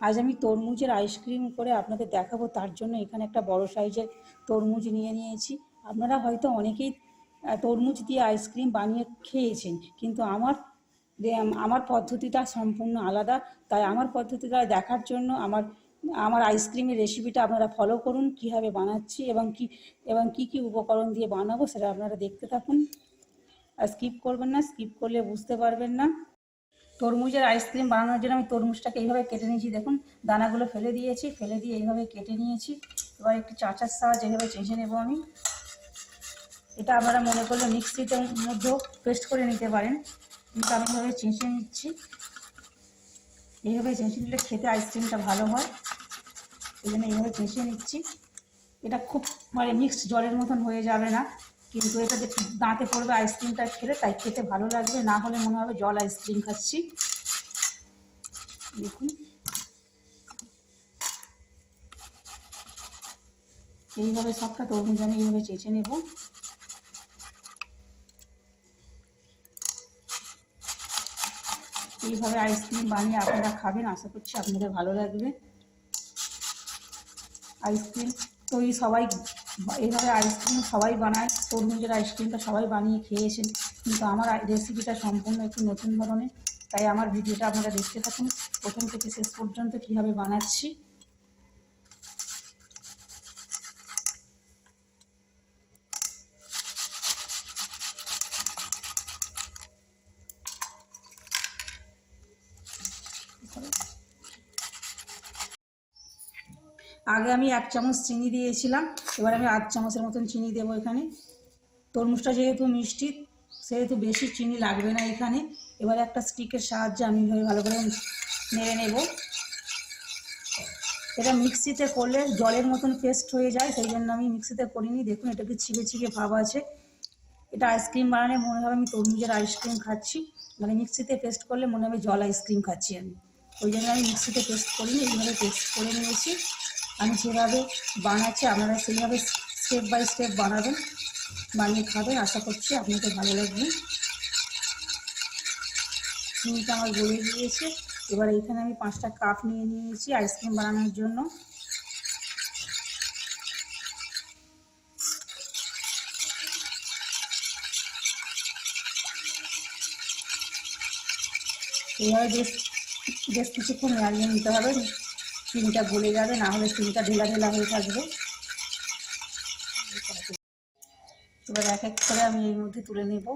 আজ আমি তরমুজের আইসক্রিম করে আপনাদের দেখাবো। তার জন্য এখানে একটা বড় সাইজের তরমুজ নিয়ে নিয়েছি। আপনারা হয়তো অনেকেই তরমুজ দিয়ে আইসক্রিম বানিয়ে খেয়েছেন, কিন্তু আমার পদ্ধতিটা সম্পূর্ণ আলাদা। তাই আমার পদ্ধতিটা দেখার জন্য আমার আইসক্রিমের রেসিপিটা আপনারা ফলো করুন, কীভাবে বানাচ্ছি এবং কি উপকরণ দিয়ে বানাবো সেটা আপনারা দেখতে থাকুন। আর স্কিপ করবেন না, স্কিপ করলে বুঝতে পারবেন না। তরমুজের আইসক্রিম বানানোর জন্য আমি তরমুজটাকে এইভাবে কেটে নিয়েছি। দেখুন, দানাগুলো ফেলে দিয়েছি, ফেলে দিয়ে এইভাবে কেটে নিয়েছি। এবার একটু চাঁচার সাহায্যে এইভাবে চেঁচে নেবো আমি। এটা আপনারা মনে করলে মিক্সিতে মধ্যেও পেস্ট করে নিতে পারেন, কিন্তু আমি এইভাবে চেঁচে নিচ্ছি। এইভাবে চেঁচে নিলে খেতে আইসক্রিমটা ভালো হয়, এই জন্য এইভাবে চেঁচে নিচ্ছি। এটা খুব মিক্সড জলের মতন হয়ে যাবে না, কিন্তু এটা দাঁতে পড়বে আইসক্রিমটা খেলে, তাই খেতে ভালো লাগবে, না হলে মনে হবে জল আইসক্রিম খাচ্ছি। দেখুন, এইভাবে সবটা তরমুজ আমি এইভাবে চেঁচে নেব। এইভাবে আইসক্রিম বানিয়ে আপনারা খাবেন, আশা করছি আপনাদের ভালো লাগবে। আইসক্রিম তৈরি এইভাবে আইসক্রিম সবাই বানায়, তরমুজের আইসক্রিমটা সবাই বানিয়ে খেয়েছেন, কিন্তু আমার রেসিপিটা সম্পূর্ণ একটু নতুন ধরনের। তাই আমার ভিডিওটা আপনারা দেখতে থাকুন প্রথম থেকে শেষ পর্যন্ত কীভাবে বানাচ্ছি। আগে আমি 1 চামচ চিনি দিয়েছিলাম, এবার আমি 8 চামচের মতন চিনি দেবো এখানে। তরমুজটা যেহেতু মিষ্টি, সেহেতু বেশি চিনি লাগবে না এখানে। এবার একটা স্টিকের সাহায্যে আমি ভালো করে নেড়ে নেব। এটা মিক্সিতে করলে জলের মতন পেস্ট হয়ে যায়, সেই জন্য আমি মিক্সিতে করিনি। দেখুন, এটা কি ছিপে ছিপে ভাব আছে। এটা আইসক্রিম বানালে মনে হবে আমি তরমুজের আইসক্রিম খাচ্ছি, মানে মিক্সিতে পেস্ট করলে মনে হবে জল আইসক্রিম খাচ্ছি আমি। ওই জন্য আমি মিক্সিতে পেস্ট করিনি, এইভাবে পেস্ট করে নিয়েছি। আমি যেভাবে বানাচ্ছি আপনারা সেইভাবে স্টেপ বাই স্টেপ বানাবেন, বানিয়ে খাবেন, আশা করছি আপনাদের ভালো লাগবে। চিনিটা আমার গলে গিয়েছে। এবার এইখানে আমি 5টা কাপ নিয়ে নিয়েছি আইসক্রিম বানানোর জন্য। এইভাবে বেশ কিছুক্ষণ নাড়িয়ে নিতে হবে, চিনিটা গলে যাবে, না হলে চিনিটা ঢেলা ঢেলা হয়ে থাকবে। এবার এক এক করে আমি এর মধ্যে তুলে নেব।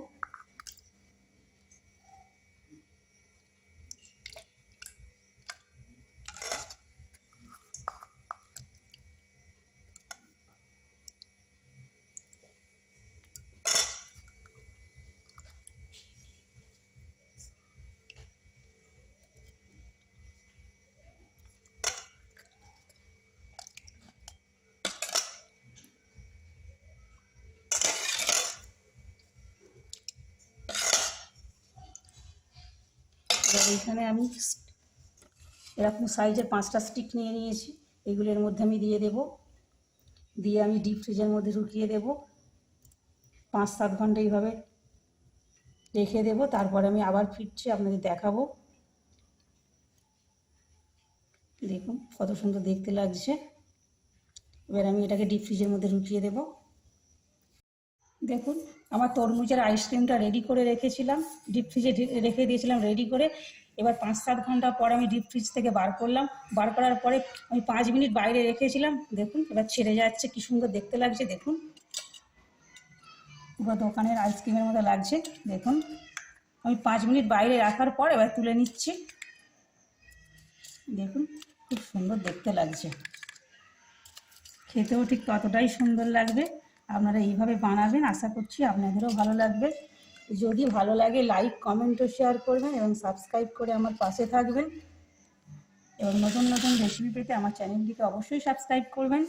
এবার এইখানে আমি এরকম সাইজের 5টা স্টিক নিয়ে নিয়েছি, এগুলোর মধ্যে আমি দিয়ে দেব। দিয়ে আমি ডিপ ফ্রিজের মধ্যে ঢুকিয়ে দেব, 5-7 ঘন্টা এইভাবে রেখে দেব। তারপরে আমি আবার ফিরছি, আপনাদের দেখাবো। দেখুন কত সুন্দর দেখতে লাগছে। এবার আমি এটাকে ডিপ ফ্রিজের মধ্যে ঢুকিয়ে দেব। দেখুন, আমার তরমুজের আইসক্রিমটা রেডি করে রেখেছিলাম, ডিপ ফ্রিজে রেখে দিয়েছিলাম রেডি করে। এবার 5-7 ঘন্টা পর আমি ডিপ ফ্রিজ থেকে বার করলাম। বার করার পরে আমি 5 মিনিট বাইরে রেখেছিলাম। দেখুন এবার ছেড়ে যাচ্ছে, কি সুন্দর দেখতে লাগছে। দেখুন, পুরো দোকানের আইসক্রিমের মতো লাগছে। দেখুন, আমি 5 মিনিট বাইরে রাখার পর এবার তুলে নিচ্ছি। দেখুন, খুব সুন্দর দেখতে লাগছে, খেতেও ঠিক ততটাই সুন্দর লাগবে। আপনারা এইভাবে বানাবেন, আশা করছি আপনাদেরও ভালো লাগবে। যদি ভালো লাগে লাইক, কমেন্ট ও শেয়ার করবেন এবং সাবস্ক্রাইব করে আমার পাশে থাকবেন। এবং নতুন নতুন রেসিপি পেতে আমার চ্যানেলটিকে অবশ্যই সাবস্ক্রাইব করবেন।